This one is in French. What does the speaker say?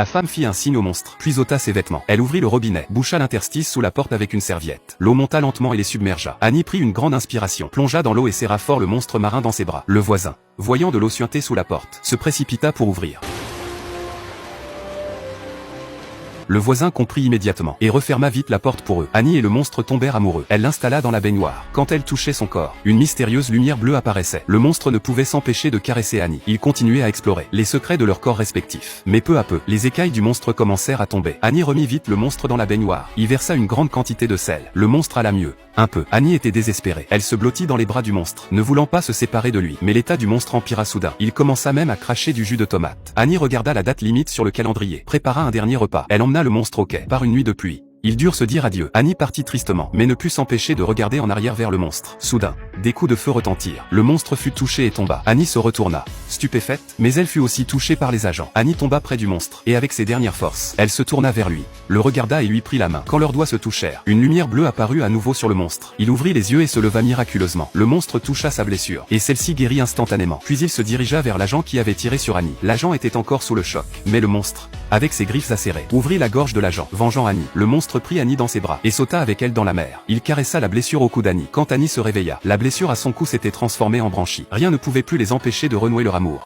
La femme fit un signe au monstre, puis ôta ses vêtements. Elle ouvrit le robinet, boucha l'interstice sous la porte avec une serviette. L'eau monta lentement et les submergea. Annie prit une grande inspiration, plongea dans l'eau et serra fort le monstre marin dans ses bras. Le voisin, voyant de l'eau suinter sous la porte, se précipita pour ouvrir. Le voisin comprit immédiatement, et referma vite la porte pour eux. Annie et le monstre tombèrent amoureux. Elle l'installa dans la baignoire. Quand elle touchait son corps, une mystérieuse lumière bleue apparaissait. Le monstre ne pouvait s'empêcher de caresser Annie. Ils continuaient à explorer les secrets de leurs corps respectifs. Mais peu à peu, les écailles du monstre commencèrent à tomber. Annie remit vite le monstre dans la baignoire, y versa une grande quantité de sel. Le monstre alla mieux. Un peu. Annie était désespérée. Elle se blottit dans les bras du monstre, ne voulant pas se séparer de lui. Mais l'état du monstre empira soudain. Il commença même à cracher du jus de tomate. Annie regarda la date limite sur le calendrier, prépara un dernier repas. Elle emmena le monstre au quai. Par une nuit de pluie, ils durent se dire adieu. Annie partit tristement, mais ne put s'empêcher de regarder en arrière vers le monstre. Soudain, des coups de feu retentirent. Le monstre fut touché et tomba. Annie se retourna, stupéfaite, mais elle fut aussi touchée par les agents. Annie tomba près du monstre, et avec ses dernières forces, elle se tourna vers lui, le regarda et lui prit la main. Quand leurs doigts se touchèrent, une lumière bleue apparut à nouveau sur le monstre. Il ouvrit les yeux et se leva miraculeusement. Le monstre toucha sa blessure, et celle-ci guérit instantanément. Puis il se dirigea vers l'agent qui avait tiré sur Annie. L'agent était encore sous le choc, mais le monstre, avec ses griffes acérées, ouvrit la gorge de l'agent, vengeant Annie. Le monstre prit Annie dans ses bras, et sauta avec elle dans la mer. Il caressa la blessure au cou d'Annie. Quand Annie se réveilla, la blessure à son cou s'était transformée en branchie. Rien ne pouvait plus les empêcher de renouer leur amour.